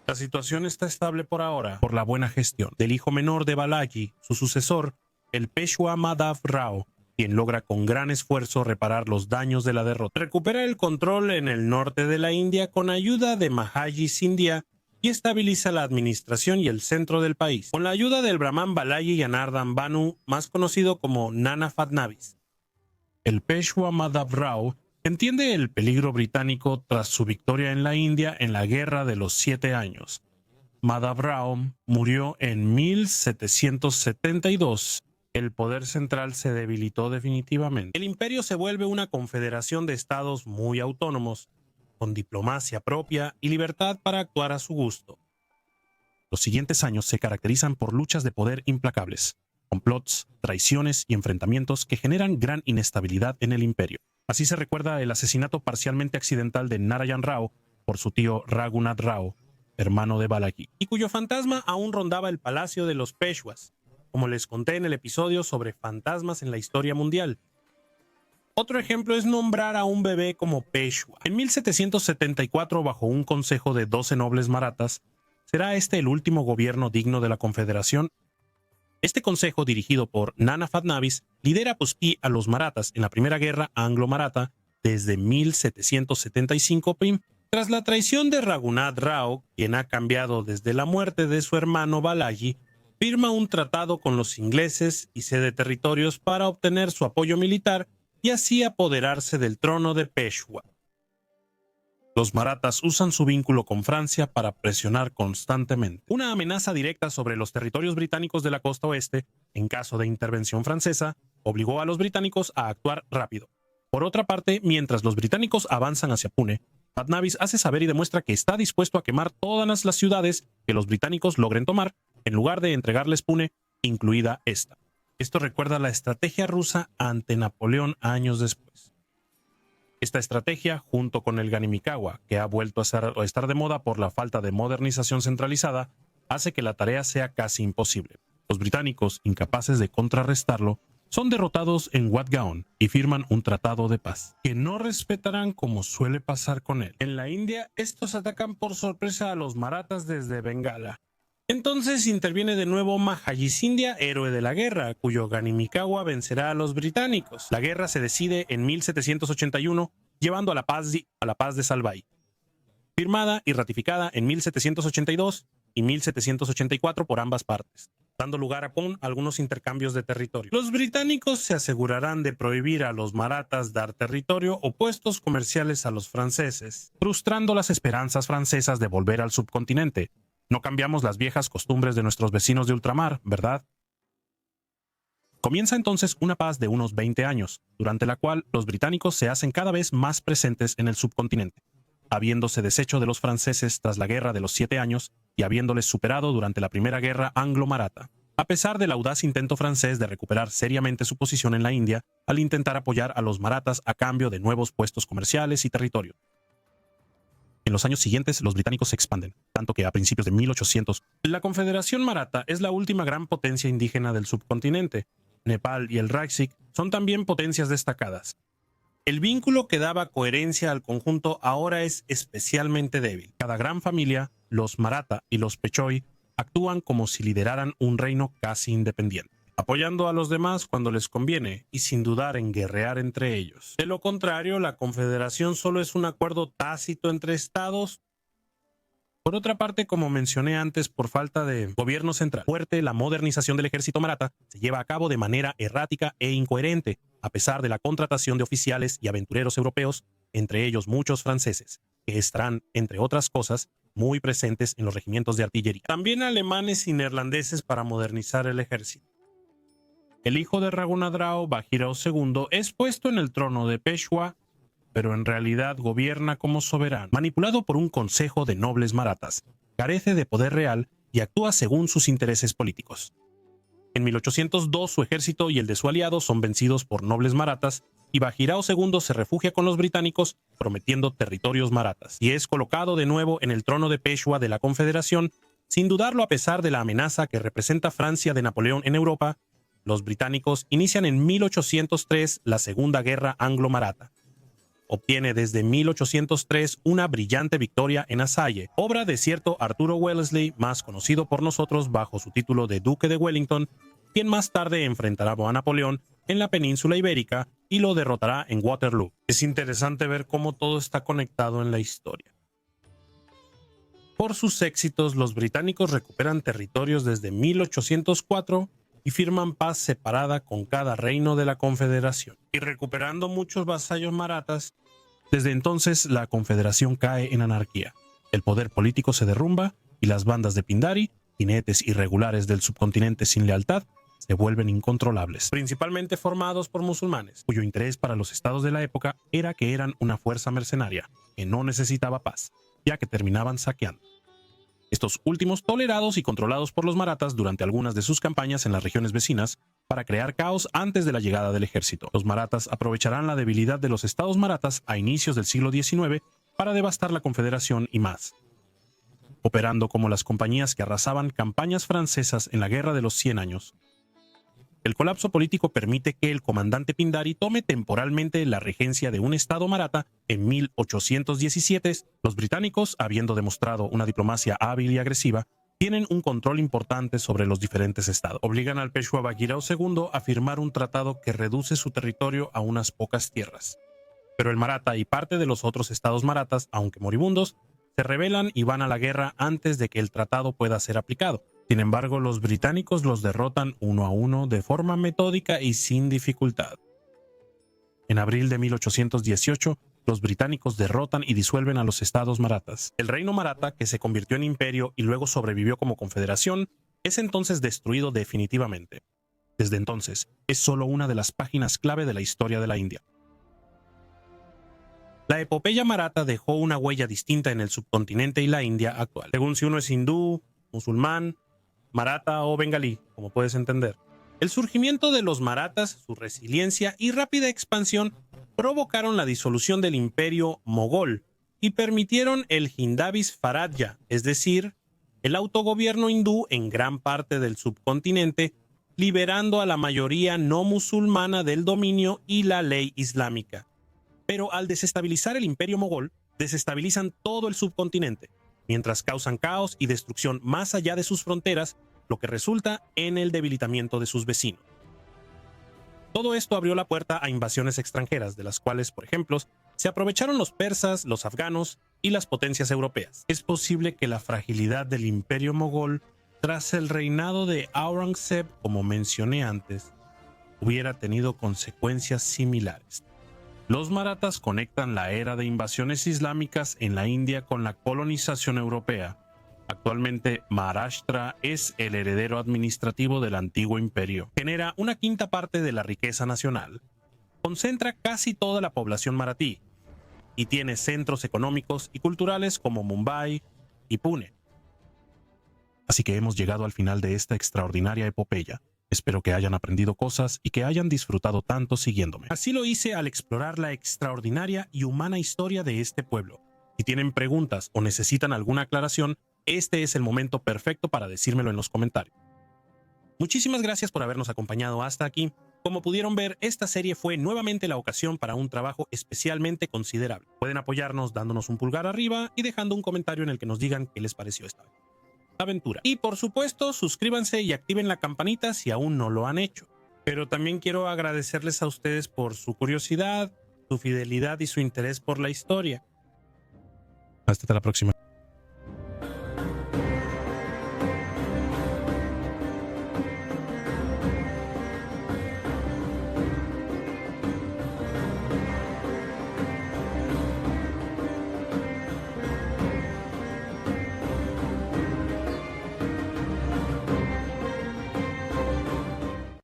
La situación está estable por ahora por la buena gestión del hijo menor de Balaji, su sucesor, el Peshwa Madhav Rao, quien logra con gran esfuerzo reparar los daños de la derrota. Recupera el control en el norte de la India con ayuda de Mahaji Sindhia y estabiliza la administración y el centro del país, con la ayuda del brahman Balaji Janardhan Banu, más conocido como Nana Fadnavis. El Peshwa Madhav Rao entiende el peligro británico tras su victoria en la India en la Guerra de los 7 años. Madhav Rao murió en 1772. El poder central se debilitó definitivamente. El imperio se vuelve una confederación de estados muy autónomos, con diplomacia propia y libertad para actuar a su gusto. Los siguientes años se caracterizan por luchas de poder implacables, complots, traiciones y enfrentamientos que generan gran inestabilidad en el imperio. Así se recuerda el asesinato parcialmente accidental de Narayan Rao por su tío Raghunath Rao, hermano de Balaji, y cuyo fantasma aún rondaba el palacio de los Peshwas, como les conté en el episodio sobre fantasmas en la historia mundial. Otro ejemplo es nombrar a un bebé como Peshwa. En 1774, bajo un consejo de 12 nobles marathas, ¿será este el último gobierno digno de la Confederación? Este consejo, dirigido por Nana Fadnavis, lidera a los marathas en la Primera Guerra Anglo-Maratha desde 1775 prim. Tras la traición de Raghunath Rao, quien ha cambiado desde la muerte de su hermano Balaji, firma un tratado con los ingleses y cede territorios para obtener su apoyo militar y así apoderarse del trono de Peshwa. Los marathas usan su vínculo con Francia para presionar constantemente. Una amenaza directa sobre los territorios británicos de la costa oeste, en caso de intervención francesa, obligó a los británicos a actuar rápido. Por otra parte, mientras los británicos avanzan hacia Pune, Fadnavis hace saber y demuestra que está dispuesto a quemar todas las ciudades que los británicos logren tomar, en lugar de entregarles Pune, incluida esta. Esto recuerda la estrategia rusa ante Napoleón años después. Esta estrategia, junto con el Ganimikawa, que ha vuelto a estar de moda por la falta de modernización centralizada, hace que la tarea sea casi imposible. Los británicos, incapaces de contrarrestarlo, son derrotados en Wat Gaon y firman un tratado de paz, que no respetarán como suele pasar con él. En la India, estos atacan por sorpresa a los marathas desde Bengala. Entonces interviene de nuevo Mahaji Sindhia, héroe de la guerra, cuyo Ganimikawa vencerá a los británicos. La guerra se decide en 1781, llevando a la paz de Salbai, firmada y ratificada en 1782 y 1784 por ambas partes, dando lugar a algunos intercambios de territorio. Los británicos se asegurarán de prohibir a los marathas dar territorio o puestos comerciales a los franceses, frustrando las esperanzas francesas de volver al subcontinente. No cambiamos las viejas costumbres de nuestros vecinos de ultramar, ¿verdad? Comienza entonces una paz de unos 20 años, durante la cual los británicos se hacen cada vez más presentes en el subcontinente, habiéndose deshecho de los franceses tras la Guerra de los 7 años y habiéndoles superado durante la Primera Guerra Anglo-Maratha, a pesar del audaz intento francés de recuperar seriamente su posición en la India al intentar apoyar a los marathas a cambio de nuevos puestos comerciales y territorio. En los años siguientes, los británicos se expanden, tanto que a principios de 1800, la Confederación Maratha es la última gran potencia indígena del subcontinente. Nepal y el Rajsik son también potencias destacadas. El vínculo que daba coherencia al conjunto ahora es especialmente débil. Cada gran familia, los Maratha y los Pechoi, actúan como si lideraran un reino casi independiente, apoyando a los demás cuando les conviene y sin dudar en guerrear entre ellos. De lo contrario, la confederación solo es un acuerdo tácito entre estados. Por otra parte, como mencioné antes, por falta de gobierno central fuerte, la modernización del ejército maratha se lleva a cabo de manera errática e incoherente, a pesar de la contratación de oficiales y aventureros europeos, entre ellos muchos franceses, que estarán, entre otras cosas, muy presentes en los regimientos de artillería. También alemanes y neerlandeses para modernizar el ejército. El hijo de Raghunath Rao, Bajirao II, es puesto en el trono de Peshwa, pero en realidad gobierna como soberano, manipulado por un consejo de nobles marathas, carece de poder real y actúa según sus intereses políticos. En 1802 su ejército y el de su aliado son vencidos por nobles marathas y Bajirao II se refugia con los británicos prometiendo territorios marathas y es colocado de nuevo en el trono de Peshwa de la Confederación, sin dudarlo a pesar de la amenaza que representa Francia de Napoleón en Europa. Los británicos inician en 1803 la Segunda Guerra Anglo-Maratha. obtiene desde 1803 una brillante victoria en Asalle, obra de cierto Arturo Wellesley, más conocido por nosotros bajo su título de Duque de Wellington, quien más tarde enfrentará a Napoleón en la península ibérica y lo derrotará en Waterloo. Es interesante ver cómo todo está conectado en la historia. Por sus éxitos, los británicos recuperan territorios desde 1804 y firman paz separada con cada reino de la Confederación. Y recuperando muchos vasallos marathas, desde entonces la Confederación cae en anarquía. El poder político se derrumba y las bandas de Pindari, jinetes irregulares del subcontinente sin lealtad, se vuelven incontrolables, principalmente formados por musulmanes, cuyo interés para los estados de la época era que eran una fuerza mercenaria, que no necesitaba paz, ya que terminaban saqueando. Estos últimos tolerados y controlados por los marathas durante algunas de sus campañas en las regiones vecinas para crear caos antes de la llegada del ejército. Los marathas aprovecharán la debilidad de los estados marathas a inicios del siglo XIX para devastar la Confederación y más, operando como las compañías que arrasaban campañas francesas en la Guerra de los 100 años. El colapso político permite que el comandante Pindari tome temporalmente la regencia de un estado maratha en 1817. Los británicos, habiendo demostrado una diplomacia hábil y agresiva, tienen un control importante sobre los diferentes estados. Obligan al Peshwa Bagirao II a firmar un tratado que reduce su territorio a unas pocas tierras. Pero el Maratha y parte de los otros estados marathas, aunque moribundos, se rebelan y van a la guerra antes de que el tratado pueda ser aplicado. Sin embargo, los británicos los derrotan uno a uno de forma metódica y sin dificultad. En abril de 1818, los británicos derrotan y disuelven a los estados marathas. El reino maratha, que se convirtió en imperio y luego sobrevivió como confederación, es entonces destruido definitivamente. Desde entonces, es solo una de las páginas clave de la historia de la India. La epopeya maratha dejó una huella distinta en el subcontinente y la India actual, según si uno es hindú, musulmán, maratha o bengalí, como puedes entender. El surgimiento de los marathas, su resiliencia y rápida expansión provocaron la disolución del imperio mogol y permitieron el Hindavi Swarajya, es decir, el autogobierno hindú en gran parte del subcontinente, liberando a la mayoría no musulmana del dominio y la ley islámica. Pero al desestabilizar el imperio mogol, desestabilizan todo el subcontinente, mientras causan caos y destrucción más allá de sus fronteras, lo que resulta en el debilitamiento de sus vecinos. Todo esto abrió la puerta a invasiones extranjeras, de las cuales, por ejemplo, se aprovecharon los persas, los afganos y las potencias europeas. Es posible que la fragilidad del imperio mogol, tras el reinado de Aurangzeb, como mencioné antes, hubiera tenido consecuencias similares. Los marathas conectan la era de invasiones islámicas en la India con la colonización europea. Actualmente, Maharashtra es el heredero administrativo del antiguo imperio. Genera una quinta parte de la riqueza nacional. Concentra casi toda la población maratí y tiene centros económicos y culturales como Mumbai y Pune. Así que hemos llegado al final de esta extraordinaria epopeya. Espero que hayan aprendido cosas y que hayan disfrutado tanto siguiéndome. Así lo hice al explorar la extraordinaria y humana historia de este pueblo. Si tienen preguntas o necesitan alguna aclaración, este es el momento perfecto para decírmelo en los comentarios. Muchísimas gracias por habernos acompañado hasta aquí. Como pudieron ver, esta serie fue nuevamente la ocasión para un trabajo especialmente considerable. Pueden apoyarnos dándonos un pulgar arriba y dejando un comentario en el que nos digan qué les pareció esta aventura. Y por supuesto, suscríbanse y activen la campanita si aún no lo han hecho. Pero también quiero agradecerles a ustedes por su curiosidad, su fidelidad y su interés por la historia. Hasta la próxima.